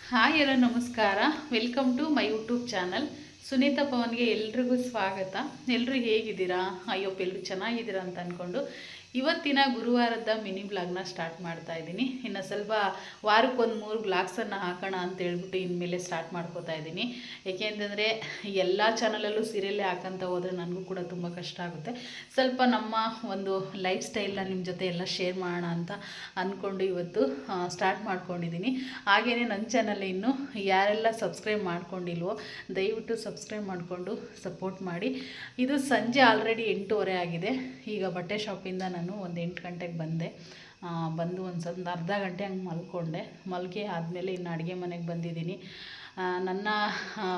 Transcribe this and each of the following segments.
Hi ಎಲ್ಲ ನಮಸ್ಕಾರ. Welcome to my YouTube channel. Sunita ಪವನ್ಗೆ ಎಲ್ರಿಗೂ ಸ್ವಾಗತ. ಎಲ್ಲರೂ ಹೇಗಿದ್ದೀರಾ? ಅಯ್ಯಪ್ಪ ಎಲ್ಲರೂ ಚೆನ್ನಾಗಿದ್ದೀರಾ ಅಂತ ಅಂದ್ಕೊಂಡು ಇವತ್ತಿನ ಗುರುವಾರದ ಮಿನಿ ಬ್ಲಾಗ್ನ ಸ್ಟಾರ್ಟ್ ಮಾಡ್ತಾ ಇದ್ದೀನಿ. ಇನ್ನು ಸ್ವಲ್ಪ ವಾರಕ್ಕೊಂದು 3 ಬ್ಲಾಗ್ಸನ್ನು ಹಾಕೋಣ ಅಂತ ಹೇಳ್ಬಿಟ್ಟು ಇನ್ಮೇಲೆ ಸ್ಟಾರ್ಟ್ ಮಾಡ್ಕೋತಾ ಇದ್ದೀನಿ. ಏಕೆಂತಂದರೆ ಎಲ್ಲ ಚಾನಲಲ್ಲೂ ಸೀರಿಯಲ್ಲೇ ಹಾಕೋಂತ ಹೋದರೆ ನನಗೂ ಕೂಡ ತುಂಬ ಕಷ್ಟ ಆಗುತ್ತೆ. ಸ್ವಲ್ಪ ನಮ್ಮ ಒಂದು ಲೈಫ್ ಸ್ಟೈಲ್ನ ನಿಮ್ಮ ಜೊತೆ ಎಲ್ಲ ಶೇರ್ ಮಾಡೋಣ ಅಂತ ಅಂದ್ಕೊಂಡು ಇವತ್ತು ಸ್ಟಾರ್ಟ್ ಮಾಡ್ಕೊಂಡಿದ್ದೀನಿ. ಹಾಗೆಯೇ ನನ್ನ ಚಾನಲ್ ಇನ್ನು ಯಾರೆಲ್ಲ ಸಬ್ಸ್ಕ್ರೈಬ್ ಮಾಡ್ಕೊಂಡಿಲ್ವೋ ದಯವಿಟ್ಟು ಸಬ್ಸ್ಕ್ರೈಬ್ ಮಾಡಿಕೊಂಡು ಸಪೋರ್ಟ್ ಮಾಡಿ. ಇದು ಸಂಜೆ ಆಲ್ರೆಡಿ 8:30 ಆಗಿದೆ. ಈಗ ಬಟ್ಟೆ ಶಾಪಿಂದ ನಾನು ಒಂದು 8 ಗಂಟೆಗೆ ಬಂದೆ. ಬಂದು ಒಂದು ಅರ್ಧ ಗಂಟೆ ಹಂಗೆ ಮಲ್ಕೊಂಡೆ. ಮಲ್ಗೆ ಆದಮೇಲೆ ಇನ್ನು ಅಡುಗೆ ಮನೆಗೆ ಬಂದಿದ್ದೀನಿ. ನನ್ನ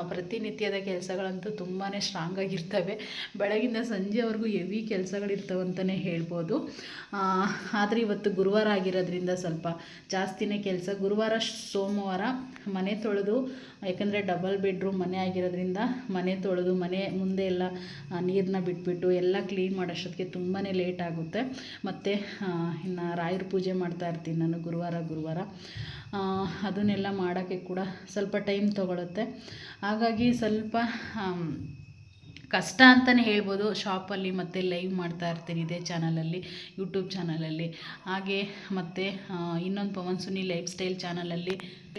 ಪ್ರತಿನಿತ್ಯದ ಕೆಲಸಗಳಂತೂ ತುಂಬಾ ಸ್ಟ್ರಾಂಗಾಗಿರ್ತವೆ. ಬೆಳಗಿಂದ ಸಂಜೆವರೆಗೂ ಹೆವಿ ಕೆಲಸಗಳಿರ್ತವೆ ಅಂತಲೇ ಹೇಳ್ಬೋದು. ಆದರೆ ಇವತ್ತು ಗುರುವಾರ ಆಗಿರೋದ್ರಿಂದ ಸ್ವಲ್ಪ ಜಾಸ್ತಿನೇ ಕೆಲಸ. ಗುರುವಾರ ಸೋಮವಾರ ಮನೆ ತೊಳೆದು, ಯಾಕಂದರೆ ಡಬಲ್ ಬೆಡ್ರೂಮ್ ಮನೆ ಆಗಿರೋದ್ರಿಂದ ಮನೆ ತೊಳೆದು ಮನೆ ಮುಂದೆ ಎಲ್ಲ ನೀರನ್ನ ಬಿಟ್ಬಿಟ್ಟು ಎಲ್ಲ ಕ್ಲೀನ್ ಮಾಡೋಷ್ಟೊತ್ತಿಗೆ ತುಂಬಾ ಲೇಟ್ ಆಗುತ್ತೆ. ಮತ್ತು ಇನ್ನು ರಾಯರ ಪೂಜೆ ಮಾಡ್ತಾ ಇರ್ತೀನಿ ನಾನು ಗುರುವಾರ. ಅದನ್ನೆಲ್ಲ ಮಾಡೋಕ್ಕೆ ಕೂಡ ಸ್ವಲ್ಪ ಟೈಮ್ ತೊಗೊಳುತ್ತೆ. ಹಾಗಾಗಿ ಸ್ವಲ್ಪ ಕಷ್ಟ ಅಂತಲೇ ಹೇಳ್ಬೋದು. ಶಾಪಲ್ಲಿ ಮತ್ತು ಲೈವ್ ಮಾಡ್ತಾ ಇರ್ತೀನಿ ಇದೇ ಚಾನಲಲ್ಲಿ, ಯೂಟ್ಯೂಬ್ ಚಾನಲಲ್ಲಿ. ಹಾಗೆ ಮತ್ತು ಇನ್ನೊಂದು ಪವನ್ ಸುನಿ ಲೈಫ್ ಸ್ಟೈಲ್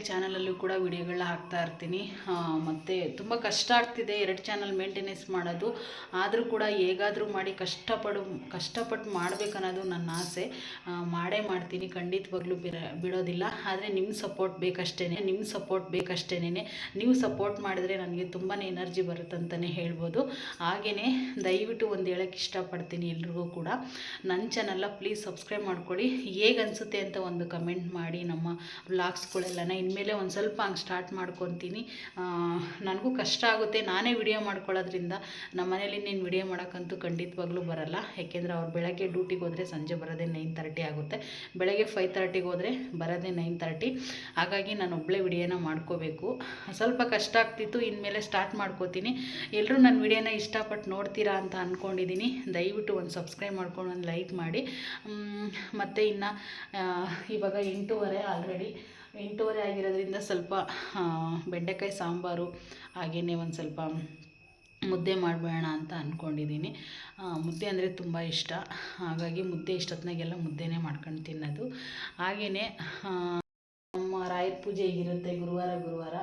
ಚಾನಲಲ್ಲೂ ಕೂಡ ವಿಡಿಯೋಗಳನ್ನ ಹಾಕ್ತಾ ಇರ್ತೀನಿ. ಮತ್ತು ತುಂಬ ಕಷ್ಟ ಆಗ್ತಿದೆ 2 ಚಾನಲ್ ಮೇಂಟೆನೆನ್ಸ್ ಮಾಡೋದು. ಆದರೂ ಕೂಡ ಹೇಗಾದರೂ ಮಾಡಿ ಕಷ್ಟಪಟ್ಟು ಮಾಡಬೇಕನ್ನೋದು ನನ್ನ ಆಸೆ. ಮಾಡೇ ಮಾಡ್ತೀನಿ, ಖಂಡಿತವಾಗ್ಲೂ ಬಿಡೋದಿಲ್ಲ. ಆದರೆ ನಿಮ್ಮ ಸಪೋರ್ಟ್ ಬೇಕಷ್ಟೇ. ನೀವು ಸಪೋರ್ಟ್ ಮಾಡಿದ್ರೆ ನನಗೆ ತುಂಬಾ ಎನರ್ಜಿ ಬರುತ್ತಂತಲೇ ಹೇಳ್ಬೋದು. ಹಾಗೆಯೇ ದಯವಿಟ್ಟು ಒಂದು ಹೇಳೋಕ್ಕೆ ಇಷ್ಟಪಡ್ತೀನಿ ಎಲ್ರಿಗೂ ಕೂಡ, ನನ್ನ ಚಾನಲ್ನ ಪ್ಲೀಸ್ ಸಬ್ಸ್ಕ್ರೈಬ್ ಮಾಡ್ಕೊಳ್ಳಿ. ಹೇಗೆ ಅನಿಸುತ್ತೆ ಅಂತ ಒಂದು ಕಮೆಂಟ್ ಮಾಡಿ. ನಮ್ಮ ವ್ಲಾಗ್ಸ್ಗಳೆಲ್ಲನ ಇನ್ಮೇಲೆ ಒಂದು ಸ್ವಲ್ಪ ಹಂಗೆ ಸ್ಟಾರ್ಟ್ ಮಾಡ್ಕೊತೀನಿ. ನನಗೂ ಕಷ್ಟ ಆಗುತ್ತೆ, ನಾನೇ ವಿಡಿಯೋ ಮಾಡ್ಕೊಳ್ಳೋದ್ರಿಂದ. ನಮ್ಮ ಮನೇಲಿ ಇನ್ನೇನು ವಿಡಿಯೋ ಮಾಡೋಕ್ಕಂತೂ ಖಂಡಿತವಾಗ್ಲೂ ಬರಲ್ಲ. ಯಾಕೆಂದರೆ ಅವ್ರು ಬೆಳಗ್ಗೆ ಡ್ಯೂಟಿಗೆ ಹೋದರೆ ಸಂಜೆ ಬರೋದೇ 9:30 ಆಗುತ್ತೆ. ಬೆಳಗ್ಗೆ 5:30ಗೆ ಹೋದರೆ ಬರೋದೇ 9:30. ಹಾಗಾಗಿ ನಾನು ಒಬ್ಬಳೇ ವಿಡಿಯೋನ ಮಾಡ್ಕೋಬೇಕು. ಸ್ವಲ್ಪ ಕಷ್ಟ ಆಗ್ತಿತ್ತು, ಇನ್ಮೇಲೆ ಸ್ಟಾರ್ಟ್ ಮಾಡ್ಕೋತೀನಿ. ಎಲ್ಲರೂ ನನ್ನ ವಿಡಿಯೋನ ಇಷ್ಟಪಟ್ಟು ನೋಡ್ತೀರಾ ಅಂತ ಅಂದ್ಕೊಂಡಿದ್ದೀನಿ. ದಯವಿಟ್ಟು ಒಂದು ಸಬ್ಸ್ಕ್ರೈಬ್ ಮಾಡ್ಕೊಂಡು ಒಂದು ಲೈಕ್ ಮಾಡಿ. ಮತ್ತು ಇನ್ನು ಇವಾಗ 8:30 ಆಲ್ರೆಡಿ 8:30 ಆಗಿರೋದ್ರಿಂದ ಸ್ವಲ್ಪ ಬೆಂಡೆಕಾಯಿ ಸಾಂಬಾರು, ಹಾಗೆಯೇ ಒಂದು ಸ್ವಲ್ಪ ಮುದ್ದೆ ಮಾಡಬೇಡ ಅಂತ ಅಂದ್ಕೊಂಡಿದ್ದೀನಿ. ಮುದ್ದೆ ಅಂದರೆ ತುಂಬ ಇಷ್ಟ. ಹಾಗಾಗಿ ಮುದ್ದೆ ಇಷ್ಟೊತ್ತಿನಾಗೆಲ್ಲ ಮುದ್ದೆನೇ ಮಾಡ್ಕೊಂಡು ತಿನ್ನೋದು. ಹಾಗೆಯೇ ನಮ್ಮ ರಾಯರ ಪೂಜೆ ಹೀಗಿರುತ್ತೆ ಗುರುವಾರ.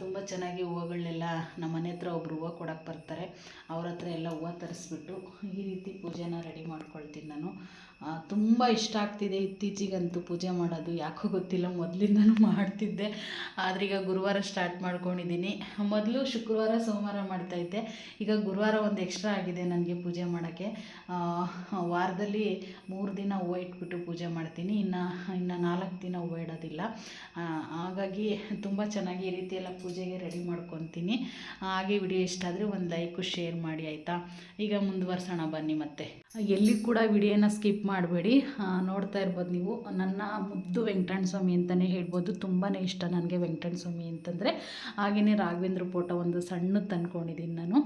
ತುಂಬ ಚೆನ್ನಾಗಿ ಹೂವುಗಳನ್ನೆಲ್ಲ ನಮ್ಮ ಮನೆ ಹತ್ರ ಒಬ್ಬರು ಹೂವು ಕೊಡೋಕ್ಕೆ ಬರ್ತಾರೆ. ಅವ್ರ ಹತ್ರ ಎಲ್ಲ ಹೂವು ತರಿಸ್ಬಿಟ್ಟು ಈ ರೀತಿ ಪೂಜೆನ ರೆಡಿ ಮಾಡ್ಕೊಳ್ತೀನಿ ನಾನು. ತುಂಬ ಇಷ್ಟ ಆಗ್ತಿದೆ ಇತ್ತೀಚಿಗಂತೂ ಪೂಜೆ ಮಾಡೋದು. ಯಾಕೋ ಗೊತ್ತಿಲ್ಲ, ಮೊದಲಿಂದನೂ ಮಾಡ್ತಿದ್ದೆ. ಆದರೆ ಈಗ ಗುರುವಾರ ಸ್ಟಾರ್ಟ್ ಮಾಡ್ಕೊಂಡಿದ್ದೀನಿ. ಮೊದಲು ಶುಕ್ರವಾರ ಸೋಮವಾರ ಮಾಡ್ತಾಯಿದ್ದೆ. ಈಗ ಗುರುವಾರ ಒಂದು ಎಕ್ಸ್ಟ್ರಾ ಆಗಿದೆ ನನಗೆ ಪೂಜೆ ಮಾಡೋಕ್ಕೆ. ವಾರದಲ್ಲಿ 3 ದಿನ ಹೂವು ಇಟ್ಬಿಟ್ಟು ಪೂಜೆ ಮಾಡ್ತೀನಿ. ಇನ್ನು 4 ದಿನ ಹೂವು ಇಡೋದಿಲ್ಲ. ಹಾಗಾಗಿ ತುಂಬ ಚೆನ್ನಾಗಿ ಈ ರೀತಿ ಎಲ್ಲ ಪೂಜೆಗೆ ರೆಡಿ ಮಾಡ್ಕೊತೀನಿ. ಹಾಗೆ ವಿಡಿಯೋ ಇಷ್ಟ ಆದರೆ ಒಂದು ಲೈಕು ಶೇರ್ ಮಾಡಿ, ಆಯಿತಾ? ಈಗ ಮುಂದುವರ್ಸೋಣ ಬನ್ನಿ. ಮತ್ತೆ ಎಲ್ಲಿ ಕೂಡ ವಿಡಿಯೋನ ಸ್ಕಿಪ್ ಮಾಡಬೇಡಿ. ನೋಡ್ತಾ ಇರ್ಬೋದು ನೀವು, ನನ್ನ ಮುದ್ದು ವೆಂಕಟರಮಣ ಸ್ವಾಮಿ ಅಂತಲೇ ಹೇಳ್ಬೋದು. ತುಂಬಾ ಇಷ್ಟ ನನಗೆ ವೆಂಕಟರಮಣ ಸ್ವಾಮಿ ಅಂತಂದರೆ. ಹಾಗೆಯೇ ರಾಘವೇಂದ್ರ ಫೋಟೋ ಒಂದು ಸಣ್ಣದು ತಂದ್ಕೊಂಡಿದ್ದೀನಿ ನಾನು.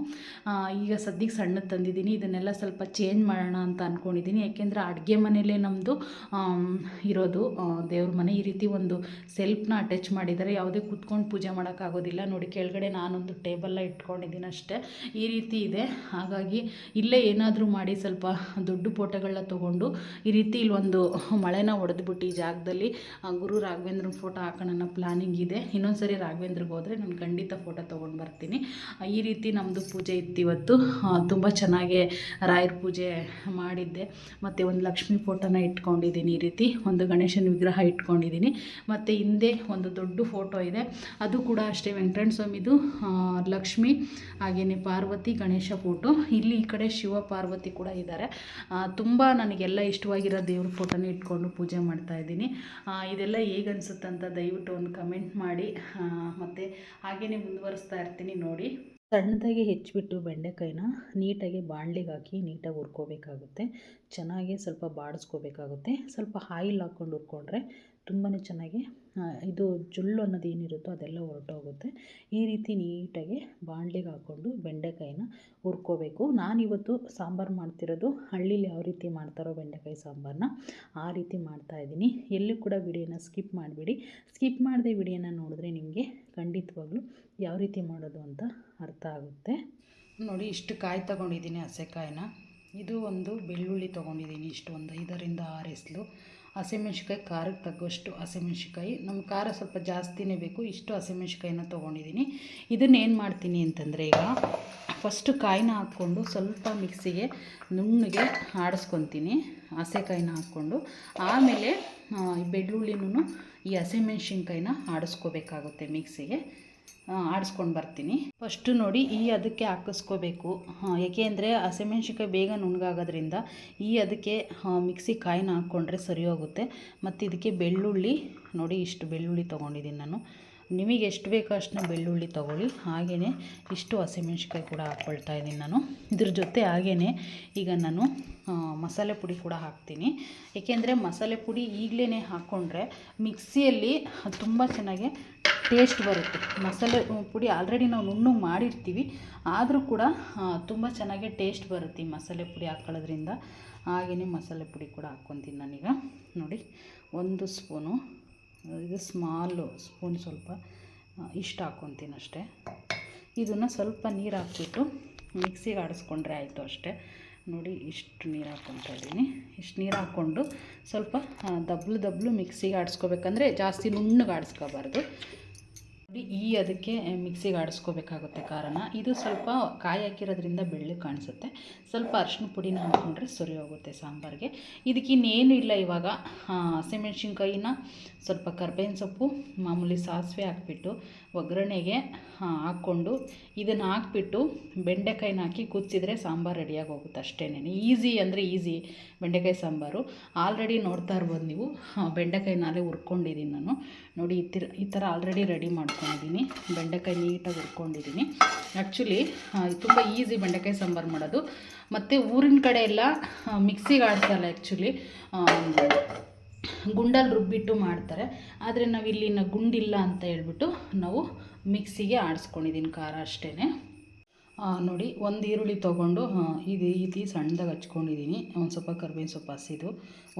ಈಗ ಸದ್ಯಕ್ಕೆ ಸಣ್ಣದು ತಂದಿದ್ದೀನಿ. ಇದನ್ನೆಲ್ಲ ಸ್ವಲ್ಪ ಚೇಂಜ್ ಮಾಡೋಣ ಅಂತ ಅಂದ್ಕೊಂಡಿದ್ದೀನಿ. ಯಾಕೆಂದರೆ ಅಡುಗೆ ಮನೆಯಲ್ಲೇ ನಮ್ಮದು ಇರೋದು ದೇವ್ರ ಮನೆ. ಈ ರೀತಿ ಒಂದು ಸೆಲ್ಫ್ನ ಅಟ್ಯಾಚ್ ಮಾಡಿದ್ದಾರೆ. ಯಾವುದೇ ಕೂತ್ಕೊಂಡು ಪೂಜೆ ಮಾಡೋಕ್ಕಾಗೋದಿಲ್ಲ. ನೋಡಿ, ಕೆಳಗಡೆ ನಾನೊಂದು ಟೇಬಲ್ನ ಇಟ್ಕೊಂಡಿದ್ದೀನಿ ಅಷ್ಟೇ. ಈ ರೀತಿ ಇದೆ. ಹಾಗಾಗಿ ಇಲ್ಲೇ ಏನಾದರೂ ಮಾಡಿ ಸ್ವಲ್ಪ ದೊಡ್ಡ ಫೋಟೋಗಳನ್ನ ತೊಗೊಂಡು ಈ ರೀತಿ ಇಲ್ಲೊಂದು ಮಳೆನ ಹೊಡೆದ್ಬಿಟ್ಟು ಈ ಜಾಗದಲ್ಲಿ ಗುರು ರಾಘವೇಂದ್ರ ಫೋಟೋ ಹಾಕೋಣ ಅನ್ನೋ ಪ್ಲಾನಿಂಗ್ ಇದೆ. ಇನ್ನೊಂದು ಸರಿ ರಾಘವೇಂದ್ರಿಗೆ ಹೋದರೆ ನಾನು ಖಂಡಿತ ಫೋಟೋ ತೊಗೊಂಡು ಬರ್ತೀನಿ. ಈ ರೀತಿ ನಮ್ಮದು ಪೂಜೆ ಇತ್ತು ಇವತ್ತು. ತುಂಬ ಚೆನ್ನಾಗಿ ರಾಯರ ಪೂಜೆ ಮಾಡಿದ್ದೆ. ಮತ್ತು ಒಂದು ಲಕ್ಷ್ಮೀ ಫೋಟೋನ ಇಟ್ಕೊಂಡಿದ್ದೀನಿ. ಈ ರೀತಿ ಒಂದು ಗಣೇಶನ ವಿಗ್ರಹ ಇಟ್ಕೊಂಡಿದ್ದೀನಿ. ಮತ್ತು ಹಿಂದೆ ಒಂದು ದೊಡ್ಡ ಫೋಟೋ ಇದೆ, ಅದು ಕೂಡ ಅಷ್ಟೇ ವೆಂಕಟರಮಣ ಸ್ವಾಮಿದು. ಲಕ್ಷ್ಮಿ ಹಾಗೆಯೇ ಪಾರ್ವತಿ ಗಣೇಶ ಫೋಟೋ. ಇಲ್ಲಿ ಈ ಕಡೆ ಶಿವ ಪಾರ್ವತಿ ಕೂಡ ಇದ್ದಾರೆ. ತುಂಬ ನನಗೆಲ್ಲ ಇಷ್ಟವಾಗಿರೋ ದೇವ್ರ ಫೋಟೋನ ಇಟ್ಕೊಂಡು ಪೂಜೆ ಮಾಡ್ತಾಯಿದ್ದೀನಿ. ಇದೆಲ್ಲ ಹೇಗೆ ಅನಿಸುತ್ತಂತ ದಯವಿಟ್ಟು ಒಂದು ಕಮೆಂಟ್ ಮಾಡಿ. ಮತ್ತು ಹಾಗೆಯೇ ಮುಂದುವರಿಸ್ತಾ ಇರ್ತೀನಿ ನೋಡಿ. ಸಣ್ಣದಾಗಿ ಹೆಚ್ಚಿಬಿಟ್ಟು ಬೆಂಡೆಕಾಯಿನ ನೀಟಾಗಿ ಬಾಣಲಿಗೆ ಹಾಕಿ ನೀಟಾಗಿ ಹುರ್ಕೋಬೇಕಾಗುತ್ತೆ. ಚೆನ್ನಾಗಿ ಸ್ವಲ್ಪ ಬಾಡಿಸ್ಕೋಬೇಕಾಗುತ್ತೆ. ಸ್ವಲ್ಪ ಆಯಿಲ್ ಹಾಕ್ಕೊಂಡು ಹುರ್ಕೊಂಡ್ರೆ ತುಂಬಾ ಚೆನ್ನಾಗಿ ಇದು ಜೊಲ್ಲು ಅನ್ನೋದು ಏನಿರುತ್ತೋ ಅದೆಲ್ಲ ಹೊರಟೋಗುತ್ತೆ. ಈ ರೀತಿ ನೀಟಾಗಿ ಬಾಣಲಿಗೆ ಹಾಕ್ಕೊಂಡು ಬೆಂಡೆಕಾಯಿನ ಹುರ್ಕೋಬೇಕು. ನಾನಿವತ್ತು ಸಾಂಬಾರು ಮಾಡ್ತಿರೋದು ಹಳ್ಳೀಲಿ ಯಾವ ರೀತಿ ಮಾಡ್ತಾರೋ ಬೆಂಡೆಕಾಯಿ ಸಾಂಬಾರನ್ನ ಆ ರೀತಿ ಮಾಡ್ತಾಯಿದ್ದೀನಿ. ಎಲ್ಲೂ ಕೂಡ ವಿಡಿಯೋನ ಸ್ಕಿಪ್ ಮಾಡಿಬಿಡಿ. ಸ್ಕಿಪ್ ಮಾಡದೆ ವಿಡಿಯೋನ ನೋಡಿದ್ರೆ ನಿಮಗೆ ಖಂಡಿತವಾಗ್ಲೂ ಯಾವ ರೀತಿ ಮಾಡೋದು ಅಂತ ಅರ್ಥ ಆಗುತ್ತೆ. ನೋಡಿ, ಇಷ್ಟು ಕಾಯಿ ತೊಗೊಂಡಿದ್ದೀನಿ, ಹಸೆಕಾಯಿನ. ಇದು ಒಂದು ಬೆಳ್ಳುಳ್ಳಿ ತೊಗೊಂಡಿದ್ದೀನಿ, ಇಷ್ಟು ಒಂದು 5ರಿಂದ 6 ಎಸ್ಲು. ಹಸಿಮೆಣ್ಸಿಕಾಯಿ, ಖಾರಕ್ಕೆ ತಗ್ಗುವಷ್ಟು ಹಸಿಮೆಣ್ಸಿಕಾಯಿ. ನಮ್ಮ ಖಾರ ಸ್ವಲ್ಪ ಜಾಸ್ತಿನೇ ಬೇಕು, ಇಷ್ಟು ಹಸಿಮೆಣ್ಸಿಕಾಯಿನ ತೊಗೊಂಡಿದ್ದೀನಿ. ಇದನ್ನೇನು ಮಾಡ್ತೀನಿ ಅಂತಂದರೆ, ಈಗ ಫಸ್ಟು ಕಾಯಿನ ಹಾಕ್ಕೊಂಡು ಸ್ವಲ್ಪ ಮಿಕ್ಸಿಗೆ ನುಣ್ಣಗೆ ಆಡಿಸ್ಕೊತೀನಿ, ಹಸೆಕಾಯಿನ ಹಾಕ್ಕೊಂಡು. ಆಮೇಲೆ ಬೆಳ್ಳುಳ್ಳಿನೂ ಈ ಹಸಿಮೆಣ್ಸಿನ್ಕಾಯಿನ ಆಡಿಸ್ಕೋಬೇಕಾಗುತ್ತೆ ಮಿಕ್ಸಿಗೆ. ಆಡಿಸ್ಕೊಂಡು ಬರ್ತೀನಿ. ಫಸ್ಟು ನೋಡಿ, ಅದಕ್ಕೆ ಹಾಕಿಸ್ಕೋಬೇಕು. ಏಕೆ ಅಂದರೆ ಹಸಿಮೆಣ್ಸಿನ್ಕಾಯಿ ಬೇಗ ನುಣ್ಣಗಾಗೋದ್ರಿಂದ ಅದಕ್ಕೆ ಮಿಕ್ಸಿ ಕಾಯಿನ ಹಾಕ್ಕೊಂಡ್ರೆ ಸರಿ ಹೋಗುತ್ತೆ. ಮತ್ತು ಇದಕ್ಕೆ ಬೆಳ್ಳುಳ್ಳಿ ನೋಡಿ, ಇಷ್ಟು ಬೆಳ್ಳುಳ್ಳಿ ತೊಗೊಂಡಿದ್ದೀನಿ ನಾನು. ನಿಮಗೆ ಎಷ್ಟು ಬೇಕೋ ಅಷ್ಟನ್ನ ಬೆಳ್ಳುಳ್ಳಿ ತೊಗೊಳ್ಳಿ. ಹಾಗೆಯೇ ಇಷ್ಟು ಹಸಿಮೆಣ್ಸಿನ್ಕಾಯಿ ಕೂಡ ಹಾಕ್ಕೊಳ್ತಾ ಇದ್ದೀನಿ ನಾನು. ಇದ್ರ ಜೊತೆ ಹಾಗೆಯೇ ಈಗ ನಾನು ಮಸಾಲೆ ಪುಡಿ ಕೂಡ ಹಾಕ್ತೀನಿ. ಏಕೆಂದರೆ ಮಸಾಲೆ ಪುಡಿ ಈಗಲೇ ಹಾಕ್ಕೊಂಡ್ರೆ ಮಿಕ್ಸಿಯಲ್ಲಿ ತುಂಬ ಚೆನ್ನಾಗಿ ಟೇಸ್ಟ್ ಬರುತ್ತೆ. ಮಸಾಲೆ ಪುಡಿ ಆಲ್ರೆಡಿ ನಾವು ನುಣ್ಣಗೆ ಮಾಡಿರ್ತೀವಿ, ಆದರೂ ಕೂಡ ತುಂಬ ಚೆನ್ನಾಗಿ ಟೇಸ್ಟ್ ಬರುತ್ತೆ ಈ ಮಸಾಲೆ ಪುಡಿ ಹಾಕ್ಕೊಳ್ಳೋದ್ರಿಂದ. ಹಾಗೆಯೇ ಮಸಾಲೆ ಪುಡಿ ಕೂಡ ಹಾಕ್ಕೊತೀನಿ ನಾನೀಗ. ನೋಡಿ, 1 ಸ್ಪೂನು, ಇದು ಸ್ಮಾಲು ಸ್ಪೂನ್, ಸ್ವಲ್ಪ ಇಷ್ಟು ಹಾಕ್ಕೊತೀನಿ ಅಷ್ಟೇ. ಇದನ್ನು ಸ್ವಲ್ಪ ನೀರು ಹಾಕ್ಬಿಟ್ಟು ಮಿಕ್ಸಿಗೆ ಆಡಿಸ್ಕೊಂಡ್ರೆ ಆಯಿತು ಅಷ್ಟೇ. ನೋಡಿ, ಇಷ್ಟು ನೀರು ಹಾಕ್ಕೊತಾ ಇದ್ದೀನಿ. ಇಷ್ಟು ನೀರು ಹಾಕ್ಕೊಂಡು ಸ್ವಲ್ಪ ದಬ್ಲು ಮಿಕ್ಸಿಗೆ ಆಡಿಸ್ಕೋಬೇಕಂದ್ರೆ ಜಾಸ್ತಿ ನುಣ್ಣಗೆ ಆಡಿಸ್ಕೋಬಾರ್ದು. ನೋಡಿ, ಅದಕ್ಕೆ ಮಿಕ್ಸಿಗೆ ಆಡಿಸ್ಕೋಬೇಕಾಗುತ್ತೆ ಖಾರನ. ಇದು ಸ್ವಲ್ಪ ಕಾಯಿ ಹಾಕಿರೋದ್ರಿಂದ ಬೆಳ್ಳಗೆ ಕಾಣಿಸುತ್ತೆ. ಸ್ವಲ್ಪ ಅರಿಶಿನ ಪುಡಿನ ಹಾಕ್ಕೊಂಡ್ರೆ ಸರಿ ಹೋಗುತ್ತೆ ಸಾಂಬಾರಿಗೆ. ಇದಕ್ಕೆ ಇನ್ನೇನು ಇಲ್ಲ. ಇವಾಗ ಹಸಿಮೆಣ್ಸಿನ್ಕಾಯಿನ, ಸ್ವಲ್ಪ ಕರ್ಬೇವಿನ ಸೊಪ್ಪು, ಮಾಮೂಲಿ ಸಾಸಿವೆ ಹಾಕ್ಬಿಟ್ಟು ಒಗ್ಗರಣೆಗೆ ಹಾಕ್ಕೊಂಡು ಇದನ್ನು ಹಾಕ್ಬಿಟ್ಟು ಬೆಂಡೆಕಾಯಿನ ಹಾಕಿ ಕುದಿಸಿದ್ರೆ ಸಾಂಬಾರು ರೆಡಿಯಾಗಿ ಹೋಗುತ್ತೆ ಅಷ್ಟೇನೆ. ಈಸಿ ಅಂದರೆ ಈಸಿ ಬೆಂಡೆಕಾಯಿ ಸಾಂಬಾರು. ಆಲ್ರೆಡಿ ನೋಡ್ತಾ ಇರ್ಬೋದು ನೀವು, ಬೆಂಡೆಕಾಯಿನಾಲೇ ಹುರ್ಕೊಂಡಿದ್ದೀನಿ ನಾನು. ನೋಡಿ, ಈ ಥರ ಆಲ್ರೆಡಿ ರೆಡಿ ಮಾಡ್ಕೊಂಡಿದ್ದೀನಿ. ಬೆಂಡೆಕಾಯಿ ನೀಟಾಗಿ ಹುರ್ಕೊಂಡಿದ್ದೀನಿ. ಆ್ಯಕ್ಚುಲಿ ತುಂಬ ಈಸಿ ಬೆಂಡೆಕಾಯಿ ಸಾಂಬಾರು ಮಾಡೋದು. ಮತ್ತು ಊರಿನ ಕಡೆ ಎಲ್ಲ ಮಿಕ್ಸಿಗೆ ಆಡ್ಸಲ್ಲ, ಆ್ಯಕ್ಚುಲಿ ಗುಂಡಲ್ಲಿ ರುಬ್ಬಿಟ್ಟು ಮಾಡ್ತಾರೆ. ಆದರೆ ನಾವಿಲ್ಲಿ ಗುಂಡಿಲ್ಲ ಅಂತ ಹೇಳ್ಬಿಟ್ಟು ನಾವು ಮಿಕ್ಸಿಗೆ ಆಡಿಸ್ಕೊಂಡಿದ್ದೀನಿ ಖಾರ ಅಷ್ಟೇ. ನೋಡಿ, 1 ಈರುಳ್ಳಿ ತೊಗೊಂಡು ಈ ರೀತಿ ಸಣ್ಣದಾಗಿ ಹಚ್ಕೊಂಡಿದ್ದೀನಿ. ಒಂದು ಸ್ವಲ್ಪ ಕರ್ಬೇವಿನ ಸೊಪ್ಪು ಹಸಿದು,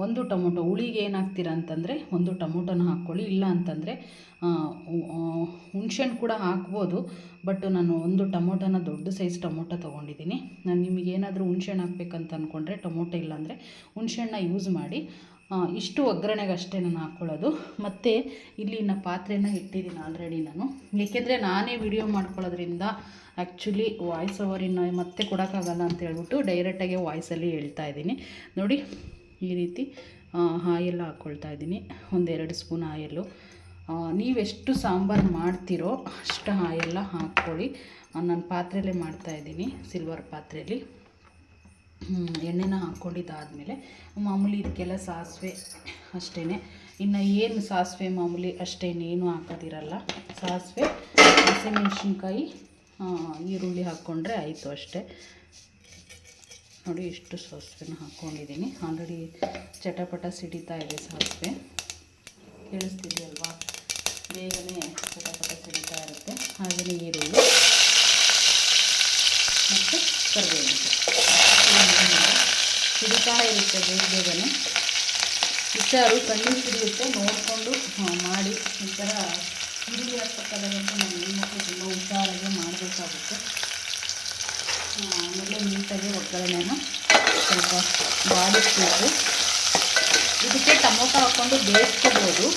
1 ಟೊಮೊಟೊ. ಹುಳಿಗೆ ಏನು ಹಾಕ್ತೀರಾ ಅಂತಂದರೆ 1 ಟೊಮೊಟೊನ ಹಾಕ್ಕೊಳ್ಳಿ. ಇಲ್ಲ ಅಂತಂದರೆ ಹುಣ್ಸೆಹಣ್ಣು ಕೂಡ ಹಾಕ್ಬೋದು. ಬಟ್ ನಾನು 1 ಟೊಮೊಟೊನ, ದೊಡ್ಡ ಸೈಜ್ ಟೊಮೊಟೊ ತೊಗೊಂಡಿದ್ದೀನಿ. ನಾನು ನಿಮಗೇನಾದರೂ ಹುಣ್ಸೆಹಣ್ಣು ಹಾಕ್ಬೇಕಂತ ಅಂದ್ಕೊಂಡ್ರೆ, ಟೊಮೊಟೊ ಇಲ್ಲಾಂದರೆ ಹುಣ್ಸೆಹಣ್ಣು ಯೂಸ್ ಮಾಡಿ. ಇಷ್ಟು ಒಗ್ಗರಣೆಗೆ ಅಷ್ಟೇ ನಾನು ಹಾಕ್ಕೊಳ್ಳೋದು. ಮತ್ತು ಇಲ್ಲಿನ ಪಾತ್ರೆನ ಇಟ್ಟಿದ್ದೀನಿ ಆಲ್ರೆಡಿ ನಾನು. ಏಕೆಂದರೆ ನಾನೇ ವಿಡಿಯೋ ಮಾಡ್ಕೊಳ್ಳೋದ್ರಿಂದ ಆ್ಯಕ್ಚುಲಿ ವಾಯ್ಸ್ ಓವರಿನ ಮತ್ತೆ ಕೊಡೋಕ್ಕಾಗಲ್ಲ ಅಂತ ಹೇಳ್ಬಿಟ್ಟು ಡೈರೆಕ್ಟಾಗಿ ವಾಯ್ಸಲ್ಲಿ ಹೇಳ್ತಾ ಇದ್ದೀನಿ. ನೋಡಿ, ಈ ರೀತಿ ಆಯೆಲ್ಲ ಹಾಕ್ಕೊಳ್ತಾ ಇದ್ದೀನಿ. 1-2 ಸ್ಪೂನ್ ಆಯಲ್ಲು. ನೀವೆಷ್ಟು ಸಾಂಬಾರು ಮಾಡ್ತೀರೋ ಅಷ್ಟು ಆಯೆಲ್ಲ ಹಾಕ್ಕೊಳ್ಳಿ. ನಾನು ಪಾತ್ರೆಯಲ್ಲೇ ಮಾಡ್ತಾಯಿದ್ದೀನಿ, ಸಿಲ್ವರ್ ಪಾತ್ರೆಯಲ್ಲಿ. ಎಣ್ಣೆನ ಹಾಕ್ಕೊಂಡಿದ್ದಾದಮೇಲೆ ಮಾಮೂಲಿ ಇದಕ್ಕೆಲ್ಲ ಸಾಸಿವೆ ಅಷ್ಟೇ. ಇನ್ನು ಏನು ಸಾಸಿವೆ ಮಾಮೂಲಿ ಅಷ್ಟೇನೇನು ಹಾಕೋದಿರಲ್ಲ. ಸಾಸಿವೆ, ಹಸಿಮೆಣ್ಸಿನ್ಕಾಯಿ, ಈರುಳ್ಳಿ ಹಾಕ್ಕೊಂಡ್ರೆ ಆಯಿತು ಅಷ್ಟೇ. ನೋಡಿ, ಇಷ್ಟು ಸಾಸಿವೆನ ಹಾಕ್ಕೊಂಡಿದ್ದೀನಿ. ಆಲ್ರೆಡಿ ಚಟಪಟ ಸಿಡಿತಾ ಇದೆ ಸಾಸಿವೆ, ಕೇಳಿಸ್ತಿದೆಯಲ್ವಾ? ಬೇಗನೆ ಚಟಪಟ ಸಿಡಿತಾ ಇರುತ್ತೆ. ಹಾಗೆಯೇ ಈರುಳ್ಳಿ ಮತ್ತು ಕರಿಬೇವು ಸಿಡಿತಾ ಇರುತ್ತೆ ಬೇಗನೆ. ಹುಷಾರು, ಕಣ್ಣಿಗೆ ಸಿಡಿಯುತ್ತೆ, ನೋಡಿಕೊಂಡು ಮಾಡಿ. ಈ ಥರ ಈರುಳ್ಳಿ ಹಾಕ್ಬೇಕಾದಂತೂ ನಮ್ಮ ಹೆಣ್ಮಕ್ಳು ತುಂಬ ಹುಷಾರಾಗಿ ಮಾಡಬೇಕಾಗುತ್ತೆ. ಆಮೇಲೆ ನೀಟಾಗಿ ಒಗ್ಗರಣೆನ ಸ್ವಲ್ಪ ಬಾಡಿಸ್ಬೇಕು. ಇದಕ್ಕೆ ಟೊಮೊಟೊ ಹಾಕ್ಕೊಂಡು ಬೇಯಿಸ್ಕೋಬೋದು,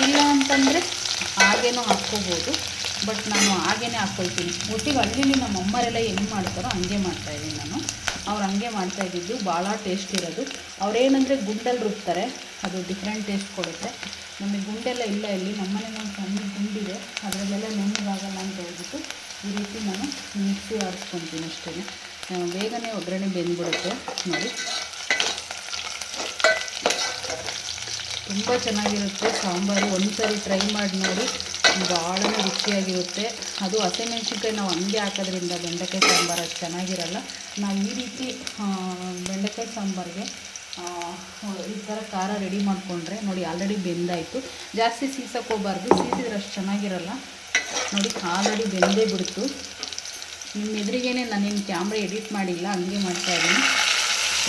ಇಲ್ಲ ಅಂತಂದರೆ ಹಾಗೇನೂ ಹಾಕ್ಕೋಬೋದು. ಬಟ್ ನಾನು ಹಾಗೇ ಹಾಕ್ಕೊಳ್ತೀನಿ. ಒಟ್ಟಿಗೆ ಹಳ್ಳಿಲಿ ನಮ್ಮ ಅಮ್ಮರೆಲ್ಲ ಹೆಂಗೆ ಮಾಡ್ತಾರೋ ಹಂಗೆ ಮಾಡ್ತಾಯಿದ್ದೀನಿ ನಾನು. ಅವ್ರು ಹಂಗೆ ಮಾಡ್ತಾಯಿದ್ದು ಭಾಳ ಟೇಸ್ಟ್ ಇರೋದು. ಅವ್ರೇನಂದರೆ ಗುಂಡಲ್ಲಿ ರುಬ್ತಾರೆ, ಅದು ಡಿಫ್ರೆಂಟ್ ಟೇಸ್ಟ್ ಕೊಡುತ್ತೆ. ನಮಗೆ ಗುಂಡೆಲ್ಲ ಇಲ್ಲ ಇಲ್ಲಿ. ನಮ್ಮನೇಲಿ ಒಂದು ಸಣ್ಣ ಗುಂಡಿದೆ, ಅದರಲ್ಲೆಲ್ಲ ನುಣ್ಣಗಾಗಲ್ಲ ಅಂತ ಹೇಳ್ಬಿಟ್ಟು ಈ ರೀತಿ ನಾನು ಮಿಕ್ಸಿ ಆಡಿಸ್ಕೊತೀನಿ ಅಷ್ಟೇ. ಬೇಗನೆ ಒಗ್ಗರಣೆ ಬೆಂದ್ಬಿಡುತ್ತೆ. ನೋಡಿ, ತುಂಬ ಚೆನ್ನಾಗಿರುತ್ತೆ ಸಾಂಬಾರು. ಒಂದು ಸಾರಿ ಟ್ರೈ ಮಾಡಿ ನೋಡಿ, ಭಾಳ ರುಚಿಯಾಗಿರುತ್ತೆ. ಅದು ಹಸಿಮೆಣ್ಸಿನ್ಕಾಯಿ ನಾವು ಹಂಗೆ ಹಾಕೋದ್ರಿಂದ ಬೆಂಡೆಕಾಯಿ ಸಾಂಬಾರು ಅದು ಚೆನ್ನಾಗಿರಲ್ಲ. ನಾವು ಈ ರೀತಿ ಬೆಂಡೆಕಾಯಿ ಸಾಂಬಾರಿಗೆ ಈ ಥರ ಖಾರ ರೆಡಿ ಮಾಡಿಕೊಂಡ್ರೆ ನೋಡಿ ಆಲ್ರೆಡಿ ಬೆಂದಾಯಿತು. ಜಾಸ್ತಿ ಸೀಸಕ್ಕೆ ಹೋಗಬಾರ್ದು, ಸೀಸಿದ್ರೆ ಅಷ್ಟು ಚೆನ್ನಾಗಿರಲ್ಲ. ನೋಡಿ ಆಲ್ರೆಡಿ ಬೆಂದೇ ಬಿಡ್ತು. ನಿಮ್ಮ ಎದುರಿಗೇನೆ ನಾನೇನು ಕ್ಯಾಮ್ರಾ ಎಡಿಟ್ ಮಾಡಿಲ್ಲ, ಹಂಗೆ ಮಾಡ್ತಾಯಿದ್ದೀನಿ.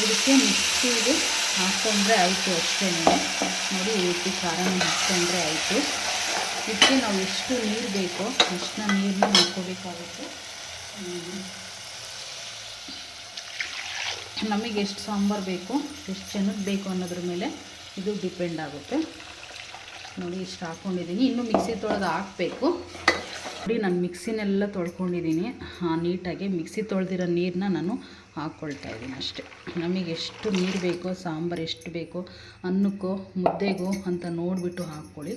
ಇದಕ್ಕೆ ಮಿಕ್ಸಿಗೆ ಹಾಕ್ಕೊಂಡ್ರೆ ಆಯಿತು ಅಷ್ಟೇ. ನೋಡಿ ಈ ರೀತಿ ಖಾರನ ಹಾಕ್ಕೊಂಡ್ರೆ ಆಯಿತು. ಇದಕ್ಕೆ ನಾವು ಎಷ್ಟು ನೀರು ಬೇಕೋ ಅಷ್ಟನ್ನ ನೀರನ್ನ ಹಾಕ್ಕೋಬೇಕಾಗುತ್ತೆ. ನಮಗೆ ಎಷ್ಟು ಸಾಂಬಾರು ಬೇಕು, ಎಷ್ಟು ಜನಕ್ಕೆ ಬೇಕು ಅನ್ನೋದ್ರ ಮೇಲೆ ಇದು ಡಿಪೆಂಡ್ ಆಗುತ್ತೆ. ನೋಡಿ ಇಷ್ಟು ಹಾಕ್ಕೊಂಡಿದ್ದೀನಿ. ಇನ್ನೂ ಮಿಕ್ಸಿ ತೊಳೆದು ಹಾಕಬೇಕು. ನೋಡಿ ನಾನು ಮಿಕ್ಸಿನೆಲ್ಲ ತೊಳ್ಕೊಂಡಿದ್ದೀನಿ ನೀಟಾಗಿ. ಮಿಕ್ಸಿ ತೊಳೆದಿರೋ ನೀರನ್ನ ನಾನು ಹಾಕ್ಕೊಳ್ತಾ ಇದ್ದೀನಿ ಅಷ್ಟೇ. ನಮಗೆ ಎಷ್ಟು ನೀರು ಬೇಕೋ, ಸಾಂಬಾರು ಎಷ್ಟು ಬೇಕೋ, ಅನ್ನಕ್ಕೋ ಮುದ್ದೆಗೋ ಅಂತ ನೋಡಿಬಿಟ್ಟು ಹಾಕ್ಕೊಳ್ಳಿ.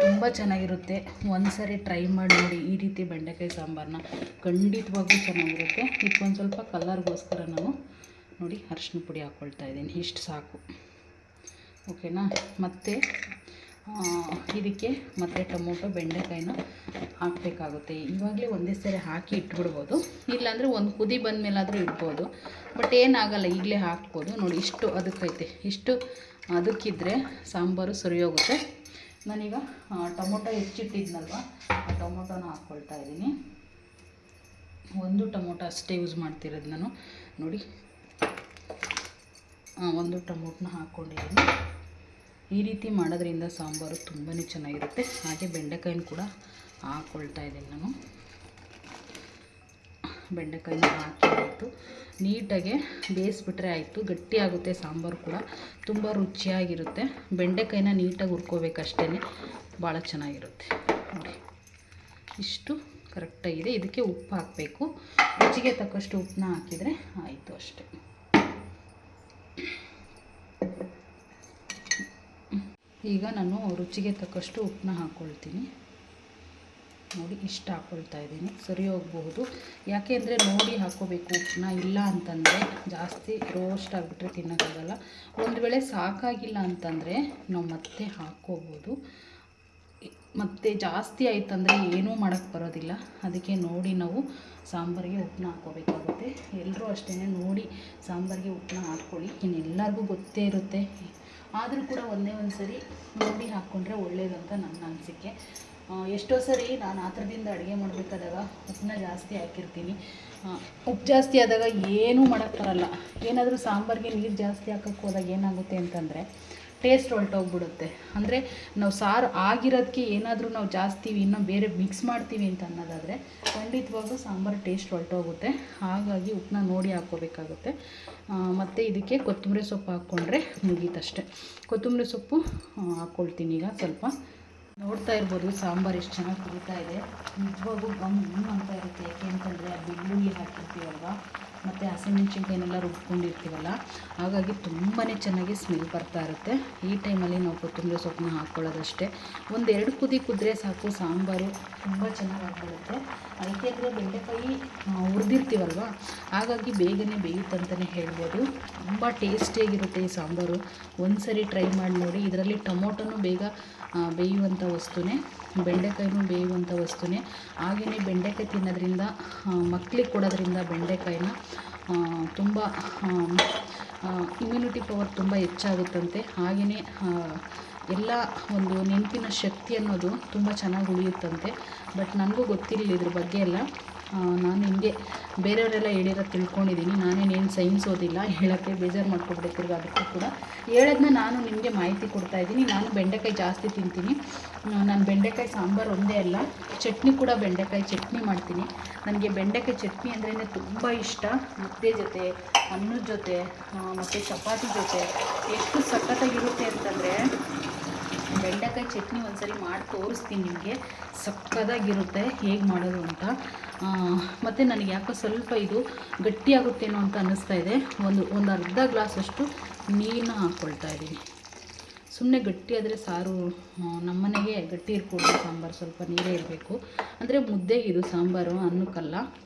ತುಂಬ ಚೆನ್ನಾಗಿರುತ್ತೆ. ಒಂದು ಸಾರಿ ಟ್ರೈ ಮಾಡಿ ನೋಡಿ ಈ ರೀತಿ ಬೆಂಡೆಕಾಯಿ ಸಾಂಬಾರನ್ನ, ಖಂಡಿತವಾಗ್ಲೂ ಚೆನ್ನಾಗಿರುತ್ತೆ. ಇದಕ್ಕೊಂದು ಸ್ವಲ್ಪ ಕಲರ್ಗೋಸ್ಕರ ನಾನು ನೋಡಿ ಅರಿಶಿನ ಪುಡಿ ಹಾಕ್ಕೊಳ್ತಾ ಇದ್ದೀನಿ. ಇಷ್ಟು ಸಾಕು, ಓಕೆನಾ. ಮತ್ತು ಇದಕ್ಕೆ ಮತ್ತು ಟೊಮೊಟೊ ಬೆಂಡೆಕಾಯಿನ ಹಾಕಬೇಕಾಗುತ್ತೆ. ಇವಾಗಲೇ ಒಂದೇ ಸರಿ ಹಾಕಿ ಇಟ್ಬಿಡ್ಬೋದು, ಇಲ್ಲಾಂದರೆ ಒಂದು ಕುದಿ ಬಂದಮೇಲಾದರೂ ಇಡ್ಬೋದು. ಬಟ್ ಏನಾಗಲ್ಲ, ಈಗಲೇ ಹಾಕ್ಬೋದು. ನೋಡಿ ಇಷ್ಟು ಅದಕ್ಕೈತೆ, ಇಷ್ಟು ಅದಕ್ಕಿದ್ರೆ ಸಾಂಬಾರು ಸರಿ ಹೋಗುತ್ತೆ. ನಾನೀಗ ಟೊಮೊಟೊ ಹೆಚ್ಚಿಟ್ಟಿದ್ನಲ್ವ, ಆ ಟೊಮೊಟೊನ ಹಾಕ್ಕೊಳ್ತಾ ಇದ್ದೀನಿ. ಒಂದು ಟೊಮೊಟೊ ಅಷ್ಟೇ ಯೂಸ್ ಮಾಡ್ತಿರೋದು ನಾನು. ನೋಡಿ ಒಂದು ಟೊಮೊಟೊನ ಹಾಕ್ಕೊಂಡಿದ್ದೀನಿ. ಈ ರೀತಿ ಮಾಡೋದ್ರಿಂದ ಸಾಂಬಾರು ತುಂಬಾ ಚೆನ್ನಾಗಿರುತ್ತೆ. ಹಾಗೆ ಬೆಂಡೆಕಾಯಿನ ಕೂಡ ಹಾಕ್ಕೊಳ್ತಾ ಇದ್ದೀನಿ ನಾನು. ಬೆಂಡೆಕಾಯಿನ ಹಾಕಿ ಆಯಿತು, ನೀಟಾಗೆ ಬೇಯಿಸ್ಬಿಟ್ರೆ ಆಯಿತು. ಗಟ್ಟಿಯಾಗುತ್ತೆ ಸಾಂಬಾರು ಕೂಡ, ತುಂಬ ರುಚಿಯಾಗಿರುತ್ತೆ. ಬೆಂಡೆಕಾಯಿನ ನೀಟಾಗಿ ಹುರ್ಕೋಬೇಕಷ್ಟೇ, ಭಾಳ ಚೆನ್ನಾಗಿರುತ್ತೆ. ನೋಡಿ ಇಷ್ಟು ಕರೆಕ್ಟಾಗಿದೆ. ಇದಕ್ಕೆ ಉಪ್ಪು ಹಾಕಬೇಕು. ರುಚಿಗೆ ತಕ್ಕಷ್ಟು ಉಪ್ಪನ್ನ ಹಾಕಿದರೆ ಆಯಿತು ಅಷ್ಟೇ. ಈಗ ನಾನು ರುಚಿಗೆ ತಕ್ಕಷ್ಟು ಉಪ್ಪನ್ನ ಹಾಕ್ಕೊಳ್ತೀನಿ. ನೋಡಿ ಇಷ್ಟು ಹಾಕ್ಕೊಳ್ತಾ ಇದ್ದೀನಿ. ಸರಿ ಹೋಗಬಹುದು, ಯಾಕೆ ಅಂದರೆ ನೋಡಿ ಹಾಕ್ಕೋಬೇಕು ಉಪ್ಪನ್ನ. ಇಲ್ಲ ಅಂತಂದರೆ ಜಾಸ್ತಿ ರೋಸ್ಟ್ ಆಗಿಬಿಟ್ರೆ ತಿನ್ನೋಕ್ಕಾಗಲ್ಲ. ಒಂದು ವೇಳೆ ಸಾಕಾಗಿಲ್ಲ ಅಂತಂದರೆ ನಾವು ಮತ್ತೆ ಹಾಕ್ಕೋಬೋದು. ಮತ್ತು ಜಾಸ್ತಿ ಆಯ್ತಂದರೆ ಏನೂ ಮಾಡೋಕ್ಕೆ ಬರೋದಿಲ್ಲ. ಅದಕ್ಕೆ ನೋಡಿ ನಾವು ಸಾಂಬಾರಿಗೆ ಉಪ್ಪನ್ನ ಹಾಕ್ಕೋಬೇಕಾಗುತ್ತೆ. ಎಲ್ಲರೂ ಅಷ್ಟೇ ನೋಡಿ ಸಾಂಬಾರಿಗೆ ಉಪ್ಪನ್ನ ಹಾಕ್ಕೊಳ್ಳಿ. ಇನ್ನೆಲ್ಲರಿಗೂ ಗೊತ್ತೇ ಇರುತ್ತೆ, ಆದರೂ ಕೂಡ ಒಂದೇ ಒಂದು ಸರಿ ನೋಡಿ ಹಾಕ್ಕೊಂಡ್ರೆ ಒಳ್ಳೇದಂತ ನನ್ನ ಅನಿಸಿಕೆ. ಎಷ್ಟೋ ಸರಿ ನಾನು ಆ ಥರದಿಂದ ಅಡುಗೆ ಮಾಡಬೇಕಾದಾಗ ಉಪ್ಪನ್ನ ಜಾಸ್ತಿ ಹಾಕಿರ್ತೀನಿ. ಉಪ್ಪು ಜಾಸ್ತಿ ಆದಾಗ ಏನೂ ಮಾಡೋಕ್ಕೆ ಬರಲ್ಲ. ಏನಾದರೂ ಸಾಂಬಾರಿಗೆ ನೀರು ಜಾಸ್ತಿ ಹಾಕೋಕ್ಕೆ ಹೋದಾಗ ಏನಾಗುತ್ತೆ ಅಂತಂದರೆ ಟೇಸ್ಟ್ ಹೊರಟೋಗ್ಬಿಡುತ್ತೆ. ಅಂದರೆ ನಾವು ಸಾರು ಆಗಿರೋದಕ್ಕೆ ಏನಾದರೂ ನಾವು ಜಾಸ್ತಿ ಇನ್ನೂ ಬೇರೆ ಮಿಕ್ಸ್ ಮಾಡ್ತೀವಿ ಅಂತ ಅನ್ನೋದಾದರೆ ಖಂಡಿತವಾಗ್ಲೂ ಸಾಂಬಾರು ಟೇಸ್ಟ್ ಹೊರಟೋಗುತ್ತೆ. ಹಾಗಾಗಿ ಉಪ್ಪನ್ನ ನೋಡಿ ಹಾಕ್ಕೋಬೇಕಾಗುತ್ತೆ. ಮತ್ತು ಇದಕ್ಕೆ ಕೊತ್ತಂಬರಿ ಸೊಪ್ಪು ಹಾಕ್ಕೊಂಡ್ರೆ ಮುಗೀತಷ್ಟೆ. ಕೊತ್ತಂಬರಿ ಸೊಪ್ಪು ಹಾಕ್ಕೊಳ್ತೀನಿ ಈಗ ಸ್ವಲ್ಪ. ನೋಡ್ತಾ ಇರ್ಬೋದು ಸಾಂಬಾರು ಎಷ್ಟು ಚೆನ್ನಾಗಿ ಕುದೀತಾ ಇದೆ. ನಿಜವಾಗೂ ಅಂತ ಇರುತ್ತೆ. ಯಾಕೆ ಅಂತಂದರೆ ಬೆಳ್ಳುಳ್ಳಿ ಹಾಕಿರ್ತೀವಲ್ವ, ಮತ್ತು ಹಸಿಮೆಣ್ಸಿನ್ಕಾಯಿನೆಲ್ಲ ರುಬ್ಕೊಂಡಿರ್ತೀವಲ್ಲ, ಹಾಗಾಗಿ ತುಂಬಾ ಚೆನ್ನಾಗಿ ಸ್ಮೆಲ್ ಬರ್ತಾ ಇರುತ್ತೆ. ಈ ಟೈಮಲ್ಲಿ ನಾವು ಕೊತ್ತಂಬರಿ ಸೊಪ್ಪನ್ನ ಹಾಕ್ಕೊಳ್ಳೋದಷ್ಟೇ. ಒಂದೆರಡು ಕುದಿ ಕುದ್ರೆ ಸಾಕು, ಸಾಂಬಾರು ತುಂಬ ಚೆನ್ನಾಗಿ ಆಗಿಬಿಡುತ್ತೆ. ಯಾಕೆಂದರೆ ಬೆಂಡೆಕಾಯಿ ಹುರಿದಿರ್ತೀವಲ್ವ, ಹಾಗಾಗಿ ಬೇಗನೆ ಬೇಯುತ್ತಂತಲೇ ಹೇಳ್ಬೋದು. ತುಂಬ ಟೇಸ್ಟಿಯಾಗಿರುತ್ತೆ ಈ ಸಾಂಬಾರು. ಒಂದು ಸರಿ ಟ್ರೈ ಮಾಡಿ ನೋಡಿ. ಇದರಲ್ಲಿ ಟೊಮೊಟೊನೂ ಬೇಗ ಬೇಯುವಂಥ ವಸ್ತುನೇ, ಬೆಂಡೆಕಾಯಿನೂ ಬೇಯುವಂಥ ವಸ್ತುನೇ. ಹಾಗೆಯೇ ಬೆಂಡೆಕಾಯಿ ತಿನ್ನೋದ್ರಿಂದ, ಮಕ್ಕಳಿಗೆ ಕೊಡೋದ್ರಿಂದ ಬೆಂಡೆಕಾಯಿನ ತುಂಬ ಇಮ್ಯುನಿಟಿ ಪವರ್ ತುಂಬ ಹೆಚ್ಚಾಗುತ್ತಂತೆ. ಹಾಗೆಯೇ ಎಲ್ಲ ಒಂದು ನೆನಪಿನ ಶಕ್ತಿ ಅನ್ನೋದು ತುಂಬ ಚೆನ್ನಾಗಿ ಉಳಿಯುತ್ತಂತೆ. ಬಟ್ ನನಗೂ ಗೊತ್ತಿರಲಿಲ್ಲ ಇದ್ರ ಬಗ್ಗೆ ಎಲ್ಲ. ನಾನು ಹಿಂಗೆ ಬೇರೆಯವರೆಲ್ಲ ಹೇಳಿರೋ ತಿಳ್ಕೊಂಡಿದ್ದೀನಿ. ನಾನೇನೇನು ಸೈನ್ಸ್ ಓದಿಲ್ಲ, ಹೇಳೋಕ್ಕೆ ಬೇಜಾರು ಮಾಡ್ಕೊಬಿಡ್ತೀರಿ. ಅದಕ್ಕೂ ಕೂಡ ಹೇಳೋದನ್ನ ನಾನು ನಿಮಗೆ ಮಾಹಿತಿ ಕೊಡ್ತಾಯಿದ್ದೀನಿ. ನಾನು ಬೆಂಡೆಕಾಯಿ ಜಾಸ್ತಿ ತಿಂತೀನಿ. ನಾನು ಬೆಂಡೆಕಾಯಿ ಸಾಂಬಾರು ಒಂದೇ ಅಲ್ಲ, ಚಟ್ನಿ ಕೂಡ ಬೆಂಡೆಕಾಯಿ ಚಟ್ನಿ ಮಾಡ್ತೀನಿ. ನನಗೆ ಬೆಂಡೆಕಾಯಿ ಚಟ್ನಿ ಅಂದ್ರೇ ತುಂಬ ಇಷ್ಟ. ಮುದ್ದೆ ಜೊತೆ, ಅನ್ನದ ಜೊತೆ, ಮತ್ತು ಚಪಾತಿ ಜೊತೆ ಎಷ್ಟು ಸಖತ್ತಾಗಿರುತ್ತೆ ಅಂತಂದರೆ, ಬೆಂಡೆಕಾಯಿ ಚಟ್ನಿ ಒಂದ್ಸರಿ ಮಾಡಿ ತೋರಿಸ್ತೀನಿ ನಿಮಗೆ. ಸಕ್ಕತ್ತಾಗಿರುತ್ತೆ ಹೇಗೆ ಮಾಡೋದು ಅಂತ. ಮತ್ತು ನನಗೆ ಯಾಕೋ ಸ್ವಲ್ಪ ಇದು ಗಟ್ಟಿಯಾಗುತ್ತೇನೋ ಅಂತ ಅನ್ನಿಸ್ತಾ ಇದೆ. ಒಂದು ಅರ್ಧ ಗ್ಲಾಸಷ್ಟು ನೀರನ್ನ ಹಾಕ್ಕೊಳ್ತಾ ಇದ್ದೀನಿ. ಸುಮ್ಮನೆ ಗಟ್ಟಿಯಾದರೆ ಸಾರು, ನಮ್ಮನೆಗೆ ಗಟ್ಟಿ ಇರ್ಕೊಡ್ದು ಸಾಂಬಾರು, ಸ್ವಲ್ಪ ನೀರೇ ಇರಬೇಕು. ಅಂದರೆ ಮುದ್ದೆಗೆ ಇದು ಸಾಂಬಾರು, ಅನ್ನಕ್ಕಲ್ಲ.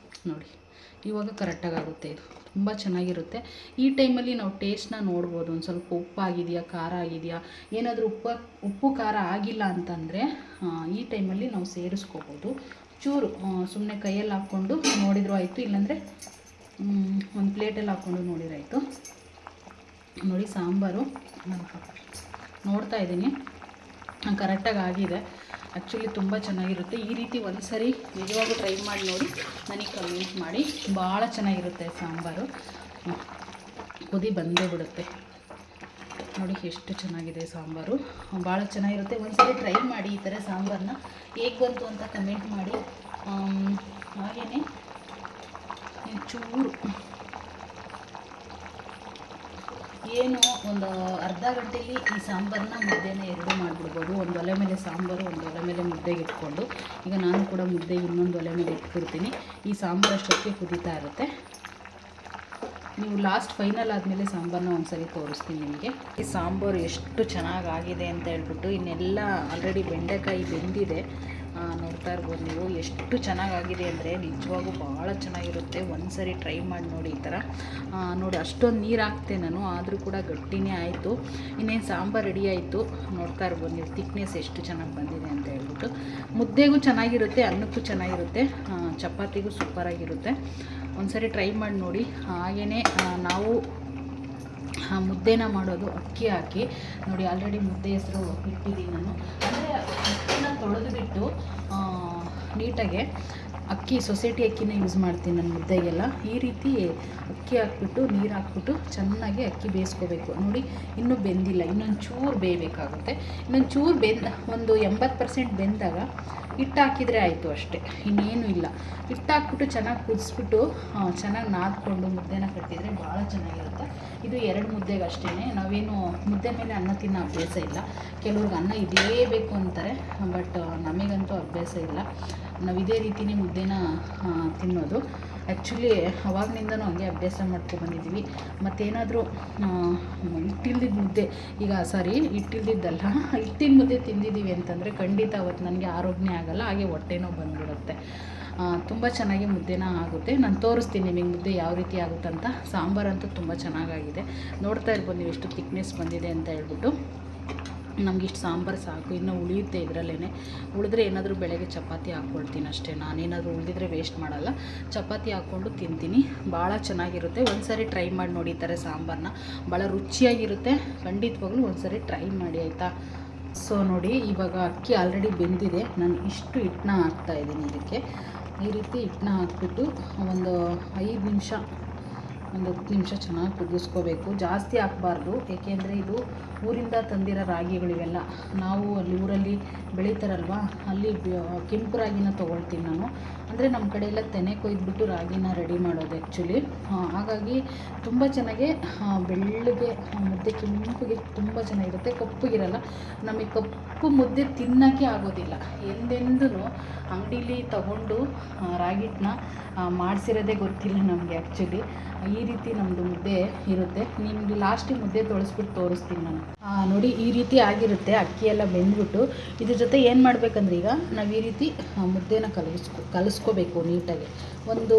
ನೋಡಿ ಇವಾಗ ಕರೆಕ್ಟಾಗುತ್ತೆ. ಇದು ತುಂಬ ಚೆನ್ನಾಗಿರುತ್ತೆ. ಈ ಟೈಮಲ್ಲಿ ನಾವು ಟೇಸ್ಟ್ನ ನೋಡ್ಬೋದು. ಒಂದು ಸ್ವಲ್ಪ ಉಪ್ಪಾಗಿದೆಯಾ, ಖಾರ ಆಗಿದೆಯಾ, ಏನಾದರೂ ಉಪ್ಪು ಖಾರ ಆಗಿಲ್ಲ ಅಂತಂದರೆ ಈ ಟೈಮಲ್ಲಿ ನಾವು ಸೇರಿಸ್ಕೋಬೋದು. ಚೂರು ಸುಮ್ಮನೆ ಕೈಯಲ್ಲಿ ಹಾಕ್ಕೊಂಡು ನೋಡಿದರೂ ಆಯಿತು, ಇಲ್ಲಾಂದರೆ ಒಂದು ಪ್ಲೇಟಲ್ಲಿ ಹಾಕ್ಕೊಂಡು ನೋಡಿದ್ರಾಯಿತು. ನೋಡಿ ಸಾಂಬಾರು ನೋಡ್ತಾ ಇದ್ದೀನಿ ಕರೆಕ್ಟಾಗಿ ಆಗಿದೆ. ಆ್ಯಕ್ಚುಲಿ ತುಂಬ ಚೆನ್ನಾಗಿರುತ್ತೆ. ಈ ರೀತಿ ಒಂದು ಸರಿ ನಿಜವಾಗೂ ಟ್ರೈ ಮಾಡಿ ನೋಡಿ, ನನಗೆ ಕಮೆಂಟ್ ಮಾಡಿ. ಭಾಳ ಚೆನ್ನಾಗಿರುತ್ತೆ ಸಾಂಬಾರು. ಕುದಿ ಬಂದೇ ಬಿಡುತ್ತೆ. ನೋಡಿ ಎಷ್ಟು ಚೆನ್ನಾಗಿದೆ ಸಾಂಬಾರು, ಭಾಳ ಚೆನ್ನಾಗಿರುತ್ತೆ. ಒಂದು ಸರಿ ಟ್ರೈ ಮಾಡಿ ಈ ಥರ ಸಾಂಬಾರನ್ನ. ಹೇಗೆ ಬಂತು ಅಂತ ಕಮೆಂಟ್ ಮಾಡಿ. ಹಾಗೆಯೇ ಚೂರು ಏನು ಒಂದು ಅರ್ಧ ಗಂಟೆಯಲ್ಲಿ ಈ ಸಾಂಬಾರನ್ನ ಮುದ್ದೆನ ಎರಡು ಮಾಡಿಬಿಡ್ಬೋದು. ಒಂದು ಒಲೆ ಮೇಲೆ ಸಾಂಬಾರು, ಒಂದು ಒಲೆ ಮೇಲೆ ಮುದ್ದೆಗೆ ಇಟ್ಕೊಂಡು, ಈಗ ನಾನು ಕೂಡ ಮುದ್ದೆಗೆ ಇನ್ನೊಂದು ಒಲೆ ಮೇಲೆ ಇಟ್ಬಿಡ್ತೀನಿ. ಈ ಸಾಂಬಾರು ಅಷ್ಟೊತ್ತಿಗೆ ಕುದೀತಾ ಇರುತ್ತೆ. ನೀವು ಲಾಸ್ಟ್ ಫೈನಲ್ ಆದಮೇಲೆ ಸಾಂಬಾರನ್ನ ಒಂದು ಸರಿ ತೋರಿಸ್ತೀನಿ ನಿಮಗೆ. ಈ ಸಾಂಬಾರು ಎಷ್ಟು ಚೆನ್ನಾಗಾಗಿದೆ ಅಂತ ಹೇಳ್ಬಿಟ್ಟು. ಇನ್ನೆಲ್ಲ ಆಲ್ರೆಡಿ ಬೆಂಡೆಕಾಯಿ ಬೆಂದಿದೆ, ನೋಡ್ತಾ ಇರ್ಬೋದು ನೀವು. ಎಷ್ಟು ಚೆನ್ನಾಗಾಗಿದೆ ಅಂದರೆ ನಿಜವಾಗೂ ಭಾಳ ಚೆನ್ನಾಗಿರುತ್ತೆ. ಒಂದು ಸರಿ ಟ್ರೈ ಮಾಡಿ ನೋಡಿ ಈ ಥರ. ನೋಡಿ ಅಷ್ಟೊಂದು ನೀರು ಹಾಕ್ತೆ ನಾನು, ಆದರೂ ಕೂಡ ಗಟ್ಟಿನೇ ಆಯಿತು. ಇನ್ನೇನು ಸಾಂಬಾರು ರೆಡಿ ಆಯಿತು. ನೋಡ್ತಾ ಇರ್ಬೋದು ನೀವು ಥಿಕ್ನೆಸ್ ಎಷ್ಟು ಚೆನ್ನಾಗಿ ಬಂದಿದೆ ಅಂತ ಹೇಳ್ಬಿಟ್ಟು. ಮುದ್ದೆಗೂ ಚೆನ್ನಾಗಿರುತ್ತೆ, ಅನ್ನಕ್ಕೂ ಚೆನ್ನಾಗಿರುತ್ತೆ, ಚಪಾತಿಗೂ ಸೂಪರಾಗಿರುತ್ತೆ. ಒಂದು ಸರಿ ಟ್ರೈ ಮಾಡಿ ನೋಡಿ. ಹಾಗೆಯೇ ನಾವು ಮುದ್ದೆನ ಮಾಡೋದು ಅಕ್ಕಿ ಹಾಕಿ ನೋಡಿ. ಆಲ್ರೆಡಿ ಮುದ್ದೆ ಹೆಸರು ಇಟ್ಟಿದ್ದೀನಿ ನಾನು. ಅಂದರೆ ಅಕ್ಕಿನ ತೊಳೆದುಬಿಟ್ಟು ನೀಟಾಗೆ ಅಕ್ಕಿ ಸೊಸೈಟಿ ಅಕ್ಕಿನ ಯೂಸ್ ಮಾಡ್ತೀನಿ ನಾನು ಮುದ್ದೆಗೆಲ್ಲ. ಈ ರೀತಿ ಅಕ್ಕಿ ಹಾಕ್ಬಿಟ್ಟು ನೀರು ಹಾಕ್ಬಿಟ್ಟು ಚೆನ್ನಾಗಿ ಅಕ್ಕಿ ಬೇಯಿಸ್ಕೋಬೇಕು. ನೋಡಿ ಇನ್ನೂ ಬೆಂದಿಲ್ಲ, ಇನ್ನೊಂದು ಚೂರು ಬೇಯಬೇಕಾಗುತ್ತೆ. ಇನ್ನೊಂದು ಚೂರು ಒಂದು 80% ಬೆಂದಾಗ ಹಿಟ್ಟು ಹಾಕಿದರೆ ಆಯಿತು ಅಷ್ಟೇ, ಇನ್ನೇನು ಇಲ್ಲ. ಹಿಟ್ಟು ಹಾಕ್ಬಿಟ್ಟು ಚೆನ್ನಾಗಿ ಕುದಿಸ್ಬಿಟ್ಟು ಚೆನ್ನಾಗಿ ನಾದ್ಕೊಂಡು ಮುದ್ದೆನ ಕಟ್ಟಿದರೆ ಭಾಳ ಚೆನ್ನಾಗಿರುತ್ತೆ. ಇದು 2 ಮುದ್ದೆಗೆ ಅಷ್ಟೇ. ನಾವೇನು ಮುದ್ದೆ ಮೇಲೆ ಅನ್ನ ತಿನ್ನೋ ಅಭ್ಯಾಸ ಇಲ್ಲ. ಕೆಲವ್ರಿಗೆ ಅನ್ನ ಇರಲೇಬೇಕು ಅಂತಾರೆ, ಬಟ್ ನಮಗಂತೂ ಅಭ್ಯಾಸ ಇಲ್ಲ. ನಾವು ಇದೇ ರೀತಿಯೇ ಮುದ್ದೆನ ತಿನ್ನೋದು. ಆ್ಯಕ್ಚುಲಿ ಅವಾಗಲಿಂದನೂ ಹಂಗೆ ಅಭ್ಯಾಸ ಮಾಡ್ಕೊಬಂದಿದ್ದೀವಿ. ಮತ್ತೇನಾದರೂ ಹಿಟ್ಟಿಲ್ದಿದ್ದ ಮುದ್ದೆ, ಈಗ ಹಿಟ್ಟಿಲ್ದಿದ್ದಲ್ಲ, ಹಿಟ್ಟಿನ ಮುದ್ದೆ ತಿಂದಿದ್ದೀವಿ ಅಂತಂದರೆ ಖಂಡಿತ ಅವತ್ತು ನನಗೆ ಆರೋಗ್ಯ ಆಗಲ್ಲ, ಹಾಗೆ ಹೊಟ್ಟೆನೋ ಬಂದುಬಿಡುತ್ತೆ. ತುಂಬ ಚೆನ್ನಾಗಿ ಮುದ್ದೆನ ಆಗುತ್ತೆ. ನಾನು ತೋರಿಸ್ತೀನಿ ನಿಮಗೆ ಮುದ್ದೆ ಯಾವ ರೀತಿ ಆಗುತ್ತಂತ. ಸಾಂಬಾರಂತೂ ತುಂಬ ಚೆನ್ನಾಗಾಗಿದೆ. ನೋಡ್ತಾ ಇರ್ಬೋದು ನೀವು ಎಷ್ಟು ಥಿಕ್ನೆಸ್ ಬಂದಿದೆ ಅಂತ ಹೇಳ್ಬಿಟ್ಟು. ನಮಗಿಷ್ಟು ಸಾಂಬಾರು ಸಾಕು, ಇನ್ನೂ ಉಳಿಯುತ್ತೆ ಇದರಲ್ಲೇ. ಉಳಿದ್ರೆ ಏನಾದರೂ ಬೆಳಗ್ಗೆ ಚಪಾತಿ ಹಾಕ್ಕೊಳ್ತೀನಿ ಅಷ್ಟೇ. ನಾನೇನಾದರೂ ಉಳಿದಿದ್ರೆ ವೇಸ್ಟ್ ಮಾಡಲ್ಲ, ಚಪಾತಿ ಹಾಕ್ಕೊಂಡು ತಿಂತೀನಿ. ಭಾಳ ಚೆನ್ನಾಗಿರುತ್ತೆ. ಒಂದು ಸಾರಿ ಟ್ರೈ ಮಾಡಿ ನೋಡಿ ಈ ಥರ ಸಾಂಬಾರನ್ನ, ಭಾಳ ರುಚಿಯಾಗಿರುತ್ತೆ. ಖಂಡಿತವಾಗ್ಲೂ ಒಂದು ಸಾರಿ ಟ್ರೈ ಮಾಡಿ ಆಯಿತಾ. ಸೊ ನೋಡಿ ಇವಾಗ ಅಕ್ಕಿ ಆಲ್ರೆಡಿ ಬೆಂದಿದೆ. ನಾನು ಇಷ್ಟು ಹಿಟ್ಟನ್ನ ಹಾಕ್ತಾಯಿದ್ದೀನಿ ಇದಕ್ಕೆ. ಈ ರೀತಿ ಹಿಟ್ಟನ್ನ ಹಾಕ್ಬಿಟ್ಟು ಒಂದು 5 ನಿಮಿಷ, ಒಂದು 10 ನಿಮಿಷ ಚೆನ್ನಾಗಿ ಕುದಿಸ್ಕೋಬೇಕು. ಜಾಸ್ತಿ ಹಾಕಬಾರ್ದು, ಏಕೆಂದರೆ ಇದು ಊರಿಂದ ತಂದಿರೋ ರಾಗಿಗಳಿವೆಲ್ಲ. ನಾವು ಅಲ್ಲಿ ಊರಲ್ಲಿ ಬೆಳೀತಾರಲ್ವ, ಅಲ್ಲಿ ಕೆಂಪು ರಾಗಿನ ತೊಗೊಳ್ತೀನಿ ನಾನು. ಅಂದರೆ ನಮ್ಮ ಕಡೆ ಎಲ್ಲ ತೆನೆ ಕೊಯ್ದುಬಿಟ್ಟು ರಾಗಿನ ರೆಡಿ ಮಾಡೋದು ಆ್ಯಕ್ಚುಲಿ. ಹಾಗಾಗಿ ತುಂಬ ಚೆನ್ನಾಗಿ ಬೆಳ್ಳಗೆ ಮುದ್ದೆ ಕೆಂಪಿಗೆ ತುಂಬ ಚೆನ್ನಾಗಿರುತ್ತೆ. ಕಪ್ಪಗಿರಲ್ಲ. ನಮಗೆ ಕಪ್ಪು ಮುದ್ದೆ ತಿನ್ನೋಕ್ಕೆ ಆಗೋದಿಲ್ಲ. ಎಂದೆಂದೂ ಅಂಗಡೀಲಿ ತಗೊಂಡು ರಾಗಿಟ್ಟನ್ನ ಮಾಡಿಸಿರೋದೇ ಗೊತ್ತಿಲ್ಲ ನಮಗೆ ಆ್ಯಕ್ಚುಲಿ. ಈ ರೀತಿ ನಮ್ಮದು ಮುದ್ದೆ ಇರುತ್ತೆ. ನಿಮಗೆ ಲಾಸ್ಟಿಗೆ ಮುದ್ದೆ ತೊಳಸ್ಬಿಟ್ಟು ತೋರಿಸ್ತೀನಿ ನಾನು. ನೋಡಿ ಈ ರೀತಿ ಆಗಿರುತ್ತೆ. ಅಕ್ಕಿ ಎಲ್ಲ ಬೆಂದ್ಬಿಟ್ಟು ಇದ್ರ ಜೊತೆ ಏನು ಮಾಡಬೇಕಂದ್ರೆ, ಈಗ ನಾವು ಈ ರೀತಿ ಮುದ್ದೆನ ಕಲಿಸ್ಕೋಬೇಕು ನೀಟಾಗಿ. ಒಂದು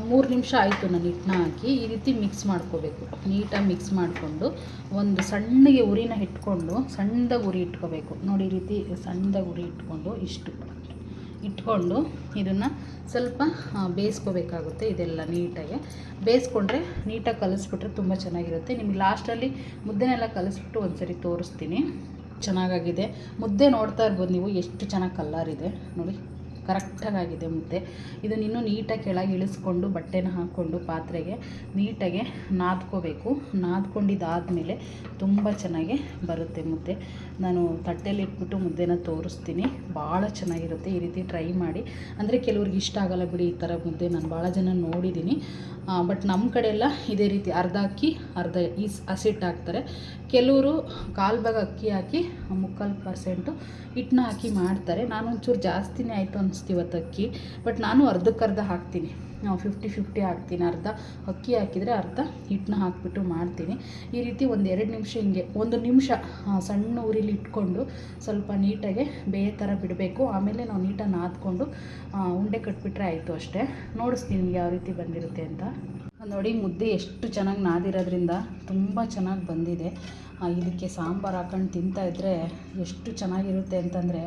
3 ನಿಮಿಷ ಆಯಿತು ನಾನು ಹಿಟ್ಟನ್ನ ಹಾಕಿ. ಈ ರೀತಿ ಮಿಕ್ಸ್ ಮಾಡ್ಕೋಬೇಕು. ನೀಟಾಗಿ ಮಿಕ್ಸ್ ಮಾಡಿಕೊಂಡು ಒಂದು ಸಣ್ಣಗೆ ಉರಿನ ಇಟ್ಕೊಂಡು, ಸಣ್ಣದಾಗಿ ಉರಿ ಇಟ್ಕೋಬೇಕು. ನೋಡಿ ಈ ರೀತಿ ಸಣ್ಣದಾಗಿ ಉರಿ ಇಟ್ಕೊಂಡು ಇಟ್ಕೊಂಡು ಇದನ್ನು ಸ್ವಲ್ಪ ಬೇಯಿಸ್ಕೋಬೇಕಾಗುತ್ತೆ. ಇದೆಲ್ಲ ನೀಟಾಗಿ ಬೇಯಿಸ್ಕೊಂಡ್ರೆ, ನೀಟಾಗಿ ಕಲಿಸ್ಬಿಟ್ರೆ ತುಂಬ ಚೆನ್ನಾಗಿರುತ್ತೆ. ನಿಮಗೆ ಲಾಸ್ಟಲ್ಲಿ ಮುದ್ದೆನೆಲ್ಲ ಕಲಿಸ್ಬಿಟ್ಟು ಒಂದು ಸರಿ ತೋರಿಸ್ತೀನಿ. ಚೆನ್ನಾಗಾಗಿದೆ ಮುದ್ದೆ. ನೋಡ್ತಾ ಇರ್ಬೋದು ನೀವು ಎಷ್ಟು ಚೆನ್ನಾಗಿ ಕಲರ್ ಇದೆ ನೋಡಿ, ಕರೆಕ್ಟಾಗಿದೆ ಮುದ್ದೆ. ಇದನ್ನು ಇನ್ನೂ ನೀಟಾಗಿ ಕೆಳಗೆ ಇಳಿಸ್ಕೊಂಡು ಬಟ್ಟೆನ ಹಾಕ್ಕೊಂಡು ಪಾತ್ರೆಗೆ ನೀಟಾಗೆ ನಾದ್ಕೋಬೇಕು. ನಾದ್ಕೊಂಡಿದ್ದಾದಮೇಲೆ ತುಂಬ ಚೆನ್ನಾಗಿ ಬರುತ್ತೆ ಮುದ್ದೆ. ನಾನು ತಟ್ಟೆಯಲ್ಲಿ ಇಟ್ಬಿಟ್ಟು ಮುದ್ದೆನ ತೋರಿಸ್ತೀನಿ. ಭಾಳ ಚೆನ್ನಾಗಿರುತ್ತೆ. ಈ ರೀತಿ ಟ್ರೈ ಮಾಡಿ. ಅಂದರೆ ಕೆಲವ್ರಿಗೆ ಇಷ್ಟ ಆಗಲ್ಲ ಬಿಡಿ ಈ ಥರ ಮುದ್ದೆ, ನಾನು ಭಾಳ ಜನ ನೋಡಿದ್ದೀನಿ. ಬಟ್ ನಮ್ಮ ಕಡೆ ಎಲ್ಲ ಇದೇ ರೀತಿ ಅರ್ಧ ಅಕ್ಕಿ ಅರ್ಧ ಹಸಿಟ್ಟು ಹಾಕ್ತಾರೆ. ಕೆಲವರು 1/4 ಭಾಗ ಅಕ್ಕಿ ಹಾಕಿ 3/4% ಹಿಟ್ಟನ್ನ ಹಾಕಿ ಮಾಡ್ತಾರೆ. ನಾನು ಒಂಚೂರು ಜಾಸ್ತಿನೇ ಆಯಿತು ಅನಿಸ್ತು ಇವತ್ತು ಅಕ್ಕಿ. ಬಟ್ ನಾನು ಅರ್ಧಕ್ಕರ್ಧ ಹಾಕ್ತೀನಿ, 50-50 ಹಾಕ್ತೀನಿ. ಅರ್ಧ ಅಕ್ಕಿ ಹಾಕಿದರೆ ಅರ್ಧ ಹಿಟ್ಟನ್ನ ಹಾಕಿಬಿಟ್ಟು ಮಾಡ್ತೀನಿ. ಈ ರೀತಿ ಒಂದು 2 ನಿಮಿಷ ಹಿಂಗೆ 1 ನಿಮಿಷ ಸಣ್ಣ ಉರಿಲಿ ಇಟ್ಕೊಂಡು ಸ್ವಲ್ಪ ನೀಟಾಗೆ ಬೇರೆ ಥರ ಬಿಡಬೇಕು. ಆಮೇಲೆ ನಾವು ನೀಟಾಗಿ ನಾದ್ಕೊಂಡು ಉಂಡೆ ಕಟ್ಬಿಟ್ರೆ ಆಯಿತು ಅಷ್ಟೇ. ನೋಡಿಸ್ತೀನಿ ನಿಮ್ಗೆ ಯಾವ ರೀತಿ ಬಂದಿರುತ್ತೆ ಅಂತ. ನೋಡಿ ಮುದ್ದೆ ಎಷ್ಟು ಚೆನ್ನಾಗಿ ನಾದಿರೋದ್ರಿಂದ ತುಂಬ ಚೆನ್ನಾಗಿ ಬಂದಿದೆ. ಇದಕ್ಕೆ ಸಾಂಬಾರು ಹಾಕೊಂಡು ತಿಂತಾಯಿದ್ರೆ ಎಷ್ಟು ಚೆನ್ನಾಗಿರುತ್ತೆ ಅಂತಂದರೆ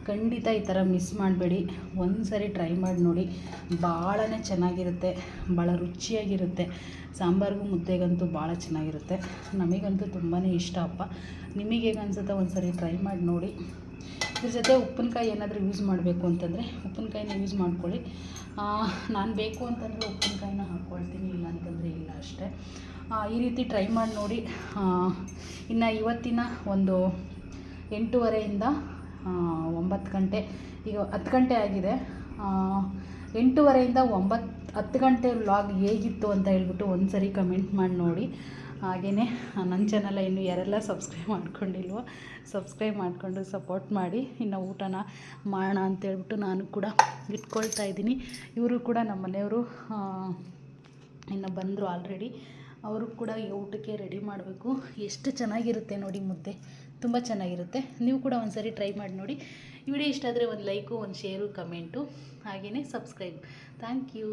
ಖಂಡಿತ ಈ ಥರ ಮಿಸ್ ಮಾಡಬೇಡಿ. ಒಂದು ಸರಿ ಟ್ರೈ ಮಾಡಿ ನೋಡಿ, ಭಾಳನೇ ಚೆನ್ನಾಗಿರುತ್ತೆ, ಭಾಳ ರುಚಿಯಾಗಿರುತ್ತೆ. ಸಾಂಬಾರಿಗೂ ಮುದ್ದೆಗಂತೂ ಭಾಳ ಚೆನ್ನಾಗಿರುತ್ತೆ. ನಮಗಂತೂ ತುಂಬಾ ಇಷ್ಟ ಅಪ್ಪ. ನಿಮಗೆ ಹೇಗೆ ಅನ್ಸುತ್ತೆ ಒಂದು ಸರಿ ಟ್ರೈ ಮಾಡಿ ನೋಡಿ. ಇದ್ರ ಜೊತೆ ಉಪ್ಪಿನಕಾಯಿ ಏನಾದರೂ ಯೂಸ್ ಮಾಡಬೇಕು ಅಂತಂದರೆ ಉಪ್ಪಿನಕಾಯಿನ ಯೂಸ್ ಮಾಡ್ಕೊಳ್ಳಿ. ನಾನು ಬೇಕು ಅಂತಂದರೆ ಉಪ್ಪಿನಕಾಯಿನ ಹಾಕ್ಕೊಳ್ತೀನಿ, ಇಲ್ಲ ಅಂತಂದರೆ ಇಲ್ಲ ಅಷ್ಟೇ. ಈ ರೀತಿ ಟ್ರೈ ಮಾಡಿ ನೋಡಿ. ಇನ್ನು ಇವತ್ತಿನ ಒಂದು 8:30ಇಂದ 9 ಗಂಟೆ, ಈಗ 10 ಗಂಟೆ ಆಗಿದೆ. 8:30ಇಂದ 10 ಗಂಟೆ ವ್ಲಾಗ್ ಹೇಗಿತ್ತು ಅಂತ ಹೇಳ್ಬಿಟ್ಟು ಒಂದು ಸರಿ ಕಮೆಂಟ್ ಮಾಡಿ ನೋಡಿ. ಹಾಗೆಯೇ ನನ್ನ ಚಾನಲ್ ಇನ್ನು ಯಾರೆಲ್ಲ ಸಬ್ಸ್ಕ್ರೈಬ್ ಮಾಡ್ಕೊಂಡಿಲ್ವೋ ಸಬ್ಸ್ಕ್ರೈಬ್ ಮಾಡಿಕೊಂಡು ಸಪೋರ್ಟ್ ಮಾಡಿ. ಇನ್ನು ಊಟನ ಮಾಡೋಣ ಅಂತೇಳ್ಬಿಟ್ಟು ನಾನು ಕೂಡ ಇಟ್ಕೊಳ್ತಾ ಇದ್ದೀನಿ. ಇವರು ಕೂಡ ನಮ್ಮ ಮನೆಯವರು ಇನ್ನು ಬಂದರು ಆಲ್ರೆಡಿ. ಅವರು ಕೂಡ ಊಟಕ್ಕೆ ರೆಡಿ ಮಾಡಬೇಕು. ಎಷ್ಟು ಚೆನ್ನಾಗಿರುತ್ತೆ ನೋಡಿ ಮುದ್ದೆ, ತುಂಬ ಚೆನ್ನಾಗಿರುತ್ತೆ. ನೀವು ಕೂಡ ಒಂದು ಸರಿ ಟ್ರೈ ಮಾಡಿ ನೋಡಿ. ಈ ವಿಡಿಯೋ ಇಷ್ಟ ಆದರೆ ಒಂದು ಲೈಕು, ಒಂದು ಶೇರು, ಕಮೆಂಟು, ಹಾಗೆಯೇ ಸಬ್ಸ್ಕ್ರೈಬ್. Thank you.